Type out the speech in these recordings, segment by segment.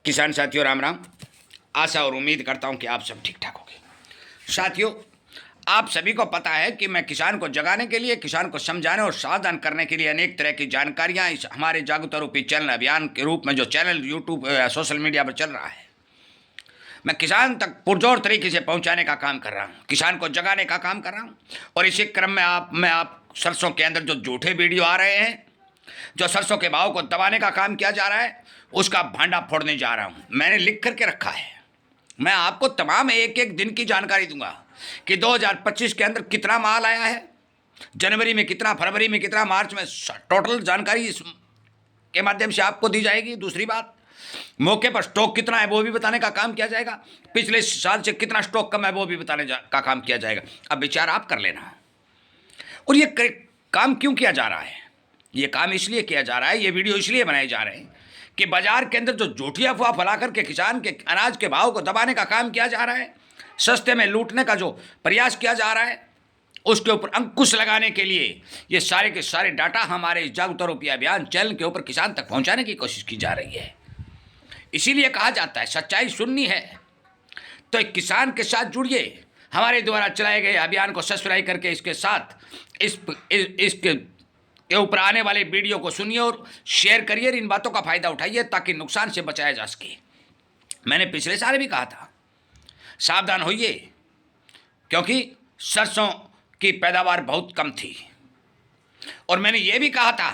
किसान साथियों राम राम। आशा और उम्मीद करता हूं कि आप सब ठीक ठाक होंगे। साथियों, आप सभी को पता है कि मैं किसान को जगाने के लिए, किसान को समझाने और सावधान करने के लिए अनेक तरह की जानकारियां इस हमारे जागरूकता रूपी चैनल अभियान के रूप में जो चैनल यूट्यूब सोशल मीडिया पर चल रहा है, मैं किसान तक पुरजोर तरीके से पहुंचाने का काम कर रहा हूं, किसान को जगाने का काम कर रहा हूं। और इसी क्रम में आप सरसों के अंदर जो झूठे वीडियो आ रहे हैं, जो सरसों के भाव को दबाने का काम किया जा रहा है, उसका भांडा फोड़ने जा रहा हूं। मैंने लिख करके रखा है। मैं आपको तमाम एक एक दिन की जानकारी दूंगा कि 2025 के अंदर कितना माल आया है, जनवरी में कितना, फरवरी में कितना, मार्च में, टोटल जानकारी इस के माध्यम से आपको दी जाएगी। दूसरी बात, मौके पर स्टॉक कितना है वो भी बताने का काम किया जाएगा। पिछले साल से कितना स्टॉक कम है वो भी बताने का काम किया जाएगा। अब विचार आप कर लेना। और ये काम क्यों किया जा रहा है? ये काम इसलिए किया जा रहा है, ये वीडियो इसलिए बनाए जा रहे हैं कि बाजार के अंदर जो झूठी अफवाह फैला करके किसान के अनाज के भाव को दबाने का काम किया जा रहा है, सस्ते में लूटने का जो प्रयास किया जा रहा है, उसके ऊपर अंकुश लगाने के लिए ये सारे के सारे डाटा हमारे जागरूकता रूपी अभियान चैनल के ऊपर किसान तक पहुंचाने की कोशिश की जा रही है। इसीलिए कहा जाता है सच्चाई सुननी है तो एक किसान के साथ जुड़िए। हमारे द्वारा चलाए गए अभियान को सब्सक्राइब करके इसके साथ इसके ऊपर आने वाले वीडियो को सुनिए और शेयर करिए। इन बातों का फायदा उठाइए ताकि नुकसान से बचाया जा सके। मैंने पिछले साल भी कहा था सावधान होइए, क्योंकि सरसों की पैदावार बहुत कम थी। और मैंने ये भी कहा था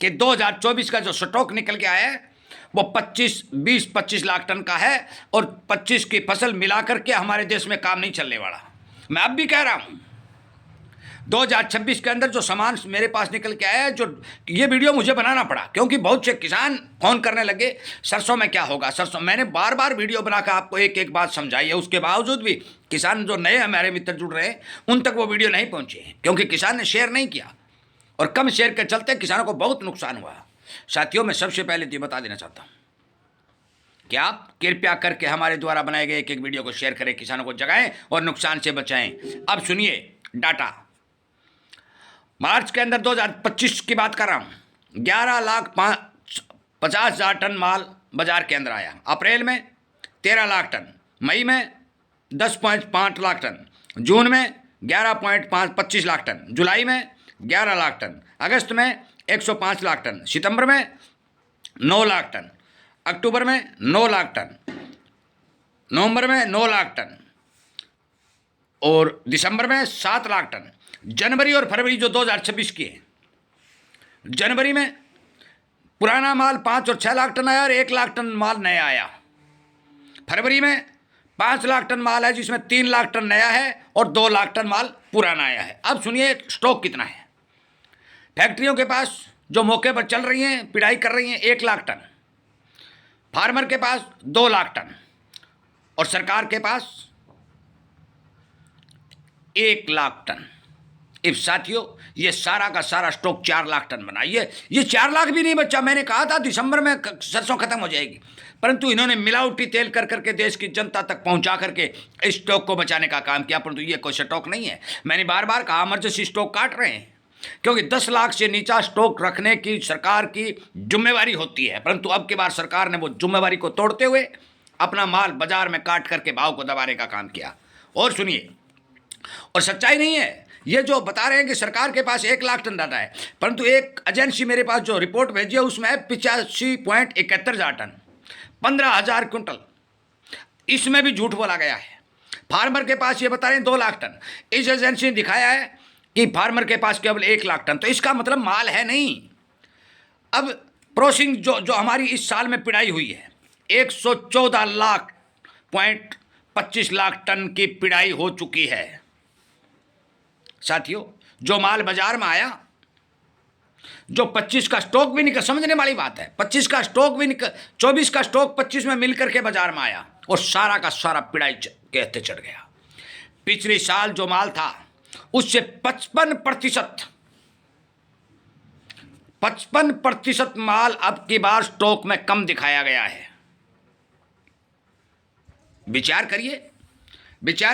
कि 2024 का जो स्टॉक निकल के आया है वो 20-25 लाख टन का है और 25 की फसल मिलाकर के हमारे देश में काम नहीं चलने वाला। मैं अब भी कह रहा हूं 2026 के अंदर जो सामान मेरे पास निकल के आया है, जो ये वीडियो मुझे बनाना पड़ा क्योंकि बहुत से किसान फोन करने लगे सरसों में क्या होगा। सरसों मैंने बार बार वीडियो बनाकर आपको एक एक बात समझाई है। उसके बावजूद भी किसान जो नए हमारे मित्र जुड़ रहे हैं उन तक वो वीडियो नहीं पहुंचे क्योंकि किसान ने शेयर नहीं किया और कम शेयर के चलते किसानों को बहुत नुकसान हुआ। साथियों, मैं सबसे पहले तो बता देना चाहता हूं कि आप कृपया करके हमारे द्वारा बनाए गए एक एक वीडियो को शेयर करें, किसानों को जगाएं और नुकसान से बचाएं। अब सुनिए डाटा। मार्च के अंदर 2025 की बात कर रहा हूं, 11,50,000 टन माल बाजार के अंदर आया। अप्रैल में 13 लाख टन, मई में 10.5 लाख टन, जून में 11.25 लाख टन, जुलाई में 11 लाख टन, अगस्त में 105 लाख टन, सितंबर में 9 लाख टन, अक्टूबर में 9 लाख टन, नवंबर में 9 लाख टन और दिसंबर में 7 लाख टन। जनवरी और फरवरी जो 2026 की है, जनवरी में पुराना माल 5 और 6 लाख टन आया और 1 लाख टन माल नया आया। फरवरी में 5 लाख टन माल है जिसमें 3 लाख टन नया है और 2 लाख टन माल पुराना आया है। अब सुनिए स्टॉक कितना है। फैक्ट्रियों के पास जो मौके पर चल रही हैं, पिड़ाई कर रही हैं, 1 लाख टन, फार्मर के पास 2 लाख टन और सरकार के पास 1 लाख टन। अब साथियों, ये सारा का सारा स्टॉक 4 लाख टन बना। ये 4 लाख भी नहीं बचा। मैंने कहा था दिसंबर में सरसों खत्म हो जाएगी, परंतु इन्होंने मिलावटी तेल कर करके देश की जनता तक पहुंचा करके इस स्टॉक को बचाने का काम किया, परंतु ये कोई स्टॉक नहीं है। मैंने बार बार कहा इमरजेंसी स्टॉक काट रहे हैं क्योंकि 10 लाख से नीचा स्टॉक रखने की सरकार की जिम्मेवारी होती है, परंतु अब की बार सरकार ने वो जिम्मेवारी को तोड़ते हुए अपना माल बाजार में काट करके भाव को दबाने का काम किया। और सुनिए, और सच्चाई नहीं है ये जो बता रहे हैं कि सरकार के पास 1 लाख टन डाटा है, परंतु एक एजेंसी मेरे पास जो रिपोर्ट भेजी है उसमें है 85.71 टन, 15,000 क्विंटल। इसमें भी झूठ बोला गया है। फार्मर के पास ये बता रहे हैं 2 लाख टन। इस एजेंसी ने दिखाया है कि फार्मर के पास केवल 1 लाख टन, तो इसका मतलब माल है नहीं। अब प्रोसेसिंग जो हमारी इस साल में पिड़ाई हुई है 114.25 लाख टन की पिड़ाई हो चुकी है। साथियों, जो माल बाजार में आया, जो 25 का स्टॉक भी निकल, समझने वाली बात है, 25 का स्टॉक भी निकल, 24 का स्टॉक 25 में मिलकर के बाजार में आया और सारा का सारा पिड़ाई कहते चढ़ गया। पिछले साल जो माल था उससे 55% माल अब की बार स्टॉक में कम दिखाया गया है। विचार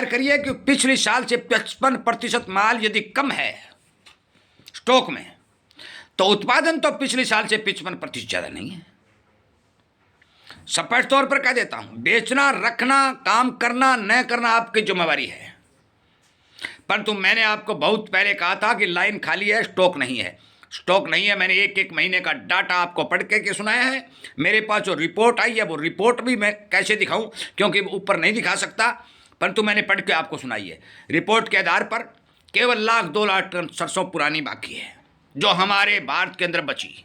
करिए कि पिछले साल से 55% माल यदि कम है स्टॉक में, तो उत्पादन तो पिछले साल से 55% ज़्यादा नहीं है। स्पष्ट तौर पर कह देता हूं, बेचना, रखना, काम करना, न करना आपकी जिम्मेवारी है। परंतु मैंने आपको बहुत पहले कहा था कि लाइन खाली है, स्टॉक नहीं है। स्टॉक नहीं है, मैंने एक एक महीने का डाटा आपको पढ़ के सुनाया है। मेरे पास जो रिपोर्ट आई है वो रिपोर्ट भी मैं कैसे दिखाऊं, क्योंकि ऊपर नहीं दिखा सकता, परंतु मैंने पढ़ के आपको सुनाई है। रिपोर्ट के आधार पर केवल 1,00,000-2,00,000 टन सरसों पुरानी बाकी है जो हमारे भारत के अंदर बची,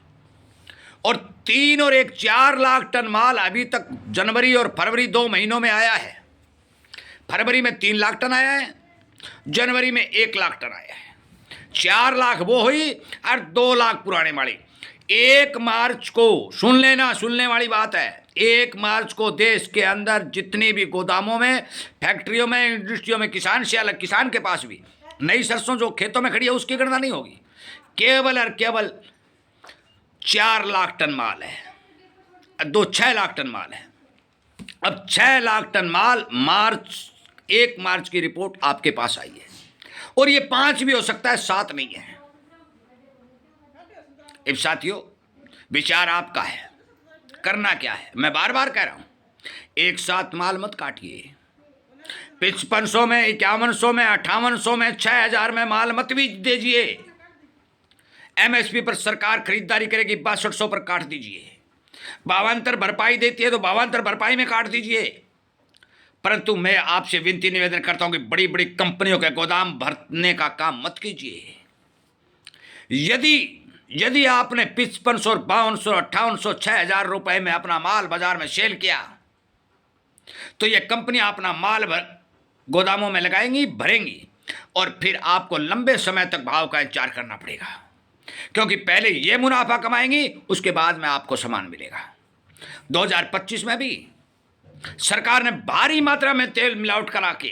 और 3 और 1 4 लाख टन माल अभी तक जनवरी और फरवरी 2 महीनों में आया है। फरवरी में 3 लाख टन आया है, जनवरी में 1 लाख टन आया है। 4 लाख वो हुई और 2 लाख पुराने वाली। 1 मार्च को, सुन लेना, सुनने वाली बात है, 1 मार्च को देश के अंदर जितनी भी गोदामों में, फैक्ट्रियों में, इंडस्ट्रियों में किसान से अलग, किसान के पास भी नई सरसों जो खेतों में खड़ी है उसकी गणना नहीं होगी। केवल और केवल 4 लाख टन माल है, 6 लाख टन माल है। अब 6 लाख टन माल 1 मार्च की रिपोर्ट आपके पास आई है, और ये 5 भी हो सकता है, 7 नहीं है। अब साथियों, विचार आपका है, करना क्या है। मैं बार बार कह रहा हूं, एक साथ माल मत काटिए। 5500 में, 5100 में, 5800 में, 6000 में माल मत भी दीजिए। एमएसपी पर सरकार खरीदारी करेगी, 6200 पर काट दीजिए। भावांतर भरपाई देती है तो भावांतर भरपाई में काट दीजिए। परंतु मैं आपसे विनती निवेदन करता हूं कि बड़ी बड़ी कंपनियों के गोदाम भरने का काम मत कीजिए। यदि आपने 5500, 5200, 5800, 6000 रुपए में अपना माल बाजार में सेल किया, तो यह कंपनियां अपना माल गोदामों में लगाएंगी, भरेंगी, और फिर आपको लंबे समय तक भाव का इंतजार करना पड़ेगा, क्योंकि पहले ये मुनाफा कमाएंगी, उसके बाद में आपको सामान मिलेगा। 2025 में भी सरकार ने भारी मात्रा में तेल मिलावट करा के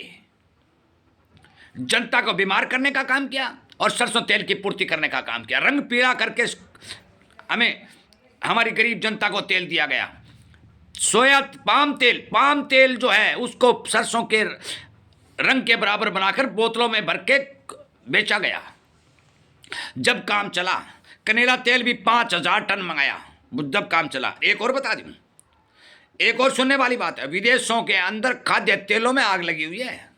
जनता को बीमार करने का काम किया और सरसों तेल की पूर्ति करने का काम किया। रंग पीला करके हमें, हमारी गरीब जनता को तेल दिया गया। पाम तेल जो है उसको सरसों के रंग के बराबर बनाकर बोतलों में भर के बेचा गया। जब काम चला, कनेरा तेल भी 5000 टन मंगाया जब काम चला। एक और बता दूं, एक और सुनने वाली बात है, विदेशों के अंदर खाद्य तेलों में आग लगी हुई है।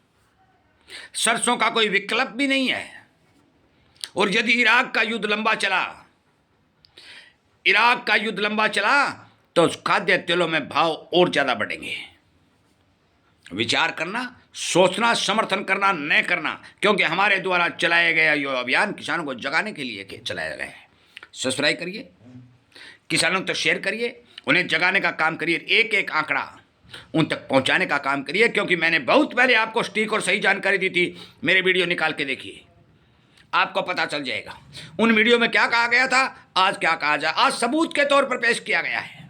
सरसों का कोई विकल्प भी नहीं है। और यदि इराक का युद्ध लंबा चला तो खाद्य तेलों में भाव और ज्यादा बढ़ेंगे। विचार करना, सोचना, समर्थन करना, न करना, क्योंकि हमारे द्वारा चलाया गया ये अभियान किसानों को जगाने के लिए चलाया गया है। सब्सक्राइब करिए, किसानों तक शेयर करिए, उन्हें जगाने का काम करिए, एक एक आंकड़ा उन तक पहुंचाने का काम करिए, क्योंकि मैंने बहुत पहले आपको सटीक और सही जानकारी दी थी। मेरे वीडियो निकाल के देखिए, आपको पता चल जाएगा उन वीडियो में क्या कहा गया था, आज क्या कहा जाए, आज सबूत के तौर पर पेश किया गया है।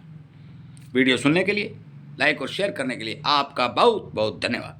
वीडियो सुनने के लिए, लाइक और शेयर करने के लिए आपका बहुत बहुत धन्यवाद।